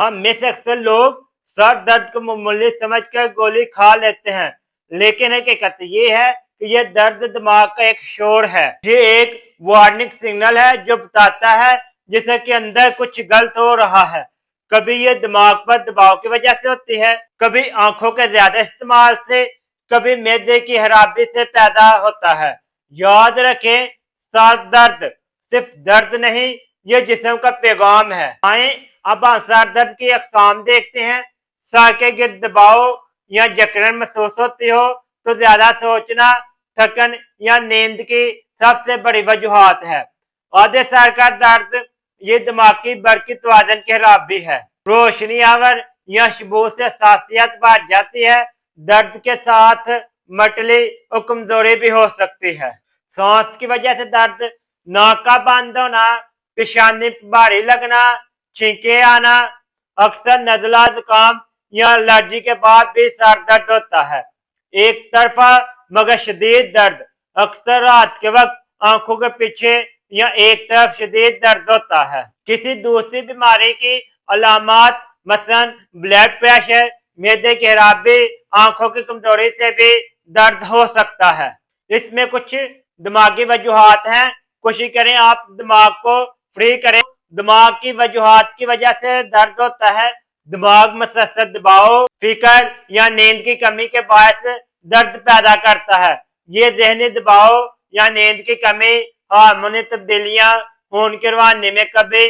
हम में से अक्सर लोग सर दर्द को मामूली समझकर गोली खा लेते हैं, लेकिन हकीकत ये है कि ये दर्द दिमाग का एक शोर है। ये एक वार्निंग सिग्नल है जो बताता है जैसे कि अंदर कुछ गलत हो रहा है। कभी ये दिमाग पर दबाव की वजह से होती है, कभी आंखों के ज्यादा इस्तेमाल से, कभी मैदे की खराबी से पैदा होता है। याद रखें, सर दर्द सिर्फ दर्द नहीं, ये जिस्म का पैगाम है। आए अब हम सर दर्द की अकसाम देखते हैं। सर के गिर्द दबाव या जकड़न महसूस होती हो तो ज्यादा सोचना, थकन या नींद की सबसे बड़ी वजूहात है। आधे सर का दर्द ये दिमाग की बरकी तवाज़ुन की खराबी है। रोशनी आवर या शबू से सासियत बढ़ जाती है। दर्द के साथ मटली और कमजोरी भी हो सकती है। सांस की वजह से दर्द, नाक का बंद होना, पेशानी भारी लगना, छींके आना, अक्सर नज़ला, जुकाम या एलर्जी के बाद भी सर दर्द होता है। एक तरफा मगर शदीद दर्द, अक्सर रात के वक्त आंखों के पीछे या एक तरफ शदीद दर्द होता है। किसी दूसरी बीमारी की अलामत मसलन ब्लड प्रेशर, मैदे की खराबी, आंखों की कमजोरी से भी दर्द हो सकता है। इसमें कुछ दिमागी वजूहात हैं। कोशिश करें आप दिमाग को फ्री करें। दिमाग की वजूहात की वजह से दर्द होता है। दिमाग मसलसल दबाव, फिक्र या नींद की कमी के बायस दर्द पैदा करता है। ये ज़हनी दबाव या नींद की कमी, हार्मोनी तब्दीलियां, खून की रवानी में कमी,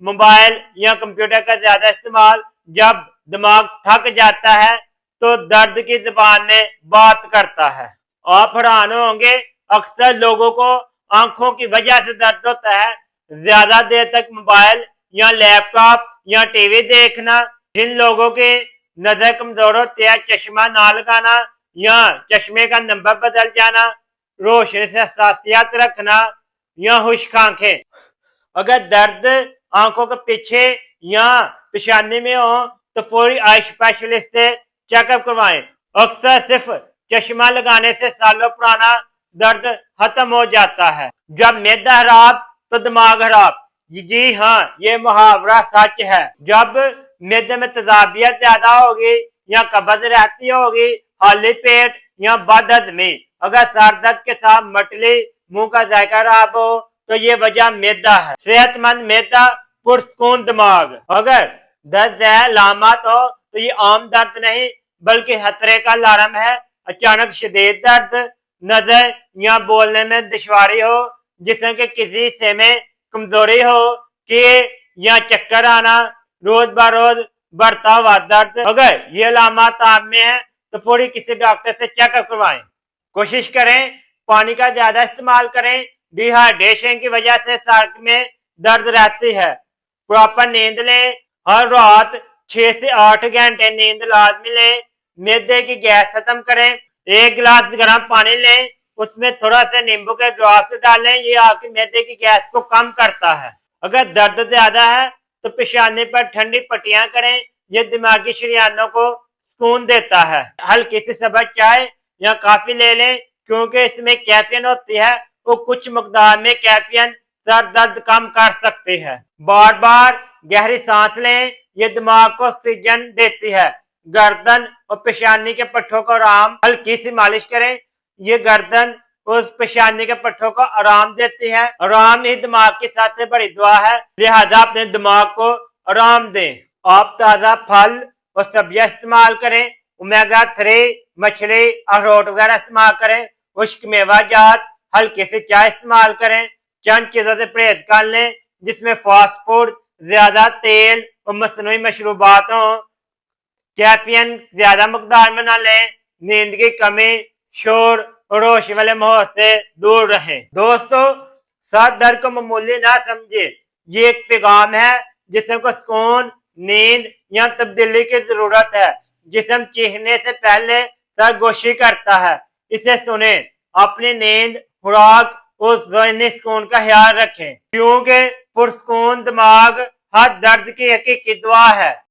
मोबाइल या कंप्यूटर का ज्यादा इस्तेमाल, जब दिमाग थक जाता है तो दर्द की जुबान में बात करता है। आप हैरान होंगे, अक्सर लोगों को आंखों की वजह से दर्द होता है। ज्यादा देर तक मोबाइल या लैपटॉप या टीवी देखना, जिन लोगों की नजर कमजोर होती है, चश्मा ना लगाना या चश्मे का नंबर बदल जाना, रोशनी से हसासियत रखना या खुश्क आंखें। अगर दर्द आंखों के पीछे या पेशानी में हो तो पूरी आई स्पेशलिस्ट से चेकअप करवाएं। अक्सर सिर्फ चश्मा लगाने से सालों पुराना दर्द खत्म हो जाता है। जब मैदा खराब तो दिमाग खराब, जी हाँ, ये मुहावरा सच है। जब मैदे में तेजाबियत ज्यादा होगी या कब्ज रहती होगी, खाली पेट या बदहजमी, अगर सर दर्द के साथ मटली, मुंह का जायका खराब हो तो ये वजह मैदा है। सेहतमंद मैदा, पुरसकून दिमाग। अगर दर्द अलामत हो तो ये आम दर्द नहीं बल्कि खतरे का अलार्म है। अचानक शदीद दर्द, नजर या बोलने में दुश्वारी हो, जिसम के किसी हिस्से में कमजोरी हो, कि या चक्कर आना, रोज बरोज बढ़ता हुआ दर्द, अगर ये अलामत आप में है तो पूरी किसी डॉक्टर से चेकअप करवाएं। कोशिश करें पानी का ज्यादा इस्तेमाल करें। डिहाइड्रेशन की वजह से सर में दर्द रहती है। प्रॉपर नींद लें। हर रात 6 से 8 घंटे नींद लाजमी लें। मैदे की गैस खत्म करें। 1 गिलास गर्म पानी लें, उसमें थोड़ा सा नींबू के ड्रॉप्स डालें। ये आपकी मैदे की गैस को कम करता है। अगर दर्द ज्यादा है तो पेशानी पर ठंडी पट्टियां करें। ये दिमागी शरियानों को सुकून देता है। हल्की सी सब्ज चाय या कॉफी ले लें, क्योंकि इसमें कैफीन होती है। वो कुछ मकदार में कैफीन सर दर्द कम कर सकती है। बार बार गहरी सांस लें, ये दिमाग को ऑक्सीजन देती है। गर्दन और पेशानी के पट्टों को आराम, हल्की सी मालिश करें। ये गर्दन उस पेशानी के पट्टों को आराम देती है। आराम ही दिमाग की सबसे बड़ी दुआ है, लिहाजा अपने दिमाग को आराम दें। आप ताजा फल और सब्जियां इस्तेमाल करें। ओमेगा 3, मछली, अखरोट वगैरह इस्तेमाल करें। खुश्क मेवा जात, हल्की सी चाय इस्तेमाल करें। चंद चीजों से परहेज कर लें जिसमें फास्ट फूड, ज्यादा तेल और मसनूई मशरूबात हों। कैफीन ज्यादा मकदार में ना लें। नींद की कमी, शोर और रोशनी वाले माहौल से दूर रहें। दोस्तों, सर दर्द को मामूली ना समझे, ये एक पैगाम है। जिस्म को सुकून, नींद या तब्दीली की जरूरत है। जिस्म चीखने से पहले सरगोशी करता है। इसे सुने। अपनी नींद, खुराक और ज़हनी सुकून का ख्याल रखें, क्योंकि पुरसकून दिमाग हर दर्द की हकीकी दुआ है।